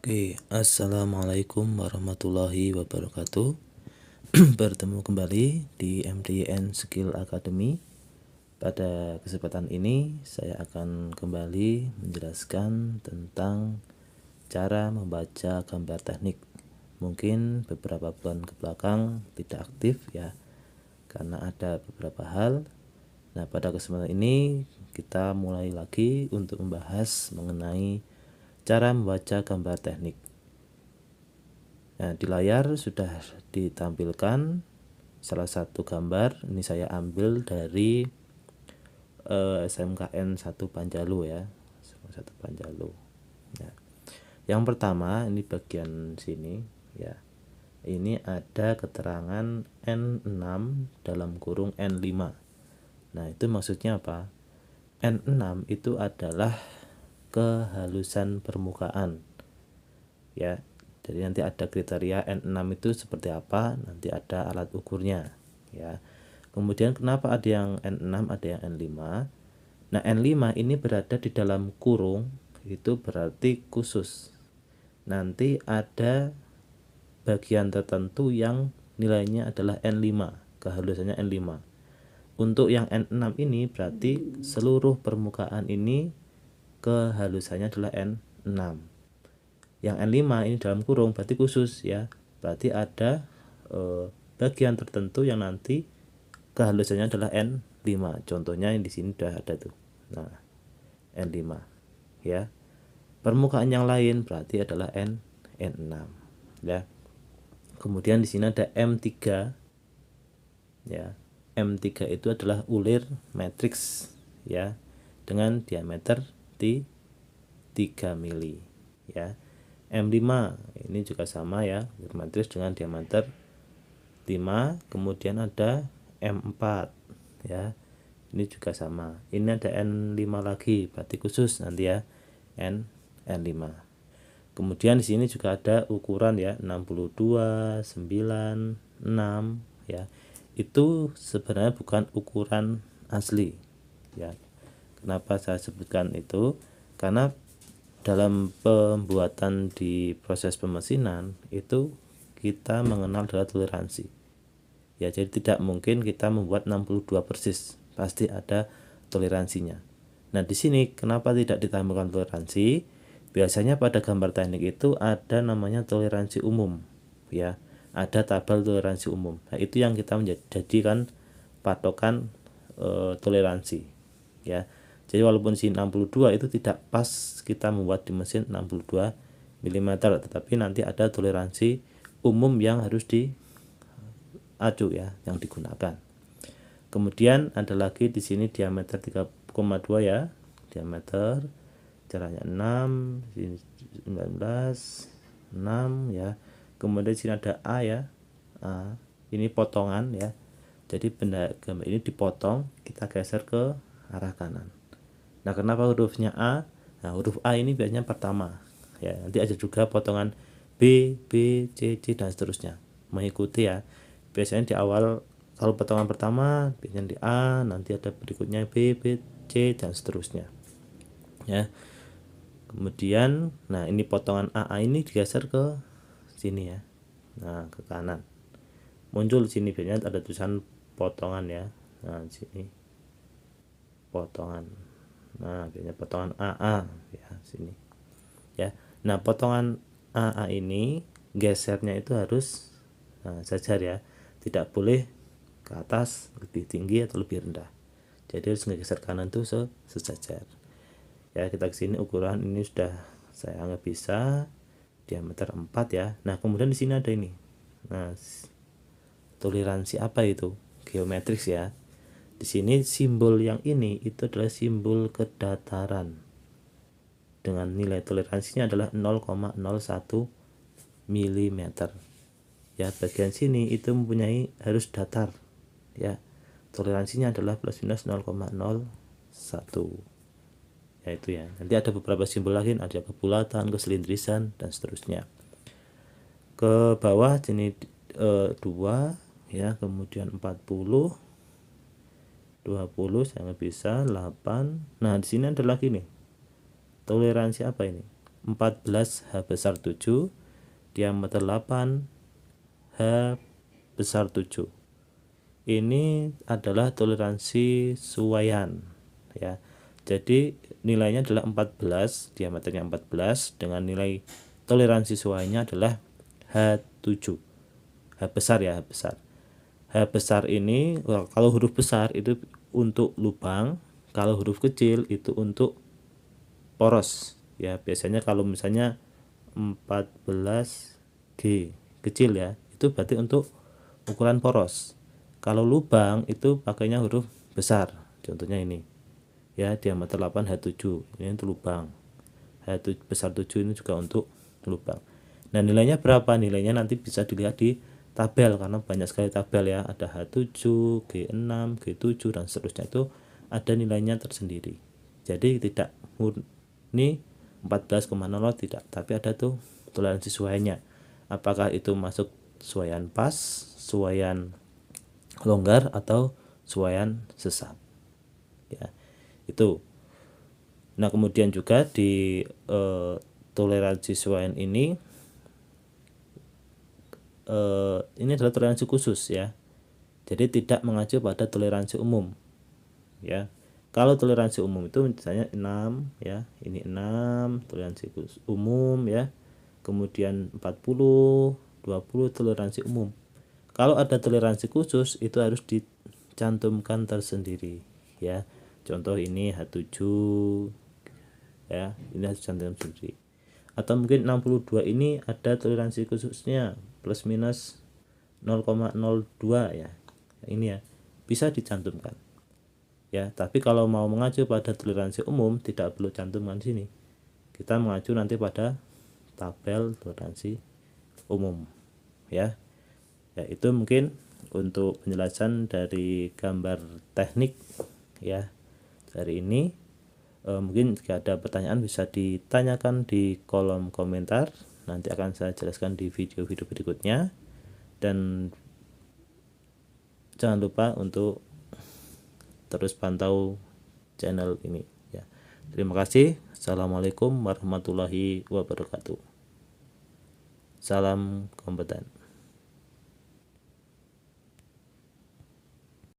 Oke, assalamualaikum warahmatullahi wabarakatuh. Bertemu kembali di MDN Skill Academy. Pada kesempatan ini saya akan kembali menjelaskan tentang cara membaca gambar teknik. Mungkin beberapa bulan ke belakang tidak aktif ya, karena ada beberapa hal. Nah, pada kesempatan ini kita mulai lagi untuk membahas mengenai cara membaca gambar teknik. Nah, di layar sudah ditampilkan salah satu gambar. Ini saya ambil dari SMKN 1 Panjalu ya, 1 Panjalu. Nah, yang pertama ini bagian sini ya. Ini ada keterangan N6 dalam kurung N5. Nah, itu maksudnya apa? N6 itu adalah kehalusan permukaan ya. Jadi nanti ada kriteria N6 itu seperti apa, nanti ada alat ukurnya ya. Kemudian kenapa ada yang N6, ada yang N5? Nah, N5 ini berada di dalam kurung, itu berarti khusus. Nanti ada bagian tertentu yang nilainya adalah N5, kehalusannya N5. Untuk yang N6 ini berarti seluruh permukaan ini kehalusannya adalah N6. Yang N5 ini dalam kurung berarti khusus ya. Berarti ada bagian tertentu yang nanti kehalusannya adalah N5. Contohnya yang di sini sudah ada tuh. Nah, N5 ya. Permukaan yang lain berarti adalah N6 ya. Kemudian di sini ada M3 ya. M3 itu adalah ulir matriks ya, dengan diameter 3 mili ya. M5 ini juga sama ya, ulir matriks dengan diameter 5. Kemudian ada M4 ya. Ini juga sama. Ini ada N5 lagi, berarti khusus nanti ya, N5. Kemudian di sini juga ada ukuran ya, 62, 9, 6 ya. Itu sebenarnya bukan ukuran asli ya. Kenapa saya sebutkan itu? Karena dalam pembuatan di proses pemesinan itu kita mengenal adalah toleransi ya. Jadi tidak mungkin kita membuat 62 persis, pasti ada toleransinya. Nah, di sini kenapa tidak ditambahkan toleransi? Biasanya pada gambar teknik itu ada namanya toleransi umum ya, ada tabel toleransi umum. Nah, itu yang kita menjadikan patokan toleransi ya. Jadi walaupun sini 62 itu tidak pas kita membuat di mesin 62 mm, tetapi nanti ada toleransi umum yang harus diacu ya, yang digunakan. Kemudian ada lagi di sini diameter 3,2 ya, diameter jaraknya 6, sini 19, 6 ya. Kemudian di sini ada A ya, A. Ini potongan ya. Jadi benda gambar ini dipotong, kita geser ke arah kanan. Nah, kenapa hurufnya A? Nah, huruf A ini biasanya pertama ya. Nanti ada juga potongan B, B, C, C dan seterusnya, mengikuti ya. Biasanya di awal kalau potongan pertama biasanya di A, nanti ada berikutnya B, B, C dan seterusnya ya. Kemudian nah ini potongan AA ini digeser ke sini ya. Nah, ke kanan. Muncul di sini biasanya ada tulisan potongan ya. Nah, di sini potongan. Nah, biasanya potongan AA ya, sini ya. Nah, potongan AA ini gesernya itu harus sejar ya. Tidak boleh ke atas lebih tinggi atau lebih rendah. Jadi harus ngegeser kanan tuh sejajar. Ya, kita ke sini ukuran ini sudah saya anggap bisa diameter 4 ya. Nah, kemudian di sini ada ini. Nah, toleransi apa itu? Geometris ya. Di sini simbol yang ini itu adalah simbol kedataran. Dengan nilai toleransinya adalah 0,01 mm. Ya, bagian sini itu mempunyai harus datar. Ya. Toleransinya adalah plus minus 0,01. Ya, itu ya. Nanti ada beberapa simbol lagi, ada kebulatan, keselindrisan dan seterusnya. Ke bawah sini 2 ya, kemudian 40, 20 saya bisa 8. Nah, di sini ada lagi nih. Toleransi apa ini? 14 H besar 7, diameter 8 H besar 7. Ini adalah toleransi suaian ya. Jadi nilainya adalah 14, diameternya 14 dengan nilai toleransi suaiannya adalah H7. H besar ya, H besar. H besar ini kalau huruf besar itu untuk lubang, kalau huruf kecil itu untuk poros ya. Biasanya kalau misalnya 14G kecil ya, itu berarti untuk ukuran poros. Kalau lubang itu pakainya huruf besar, contohnya ini ya, diameter 8 H7, ini untuk lubang. H7 besar 7 ini juga untuk lubang. Nah nilainya berapa? Nilainya nanti bisa dilihat di tabel, karena banyak sekali tabel ya, ada H7, G6, G7 dan seterusnya, itu ada nilainya tersendiri. Jadi tidak murni 14,00 tidak, tapi ada tuh toleransi suaiannya. Apakah itu masuk suaian pas, suaian longgar atau suaian sesat ya, itu. Nah kemudian juga di toleransi suaian ini adalah toleransi khusus ya, jadi tidak mengacu pada toleransi umum ya. Kalau toleransi umum itu misalnya 6 ya, ini 6 toleransi khusus umum ya, kemudian 40, 20 toleransi umum. Kalau ada toleransi khusus itu harus dicantumkan tersendiri ya. Contoh ini H7 ya, ini harus dicantumkan sendiri. Atau mungkin 62 ini ada toleransi khususnya plus minus 0,02 ya. Ini ya bisa dicantumkan ya. Tapi kalau mau mengacu pada toleransi umum tidak perlu cantumkan sini. Kita mengacu nanti pada tabel toleransi umum ya. Ya itu mungkin untuk penjelasan dari gambar teknik ya hari ini. Mungkin jika ada pertanyaan bisa ditanyakan di kolom komentar, nanti akan saya jelaskan di video-video berikutnya. Dan jangan lupa untuk terus pantau channel ini ya. Terima kasih. Assalamualaikum warahmatullahi wabarakatuh. Salam kompeten.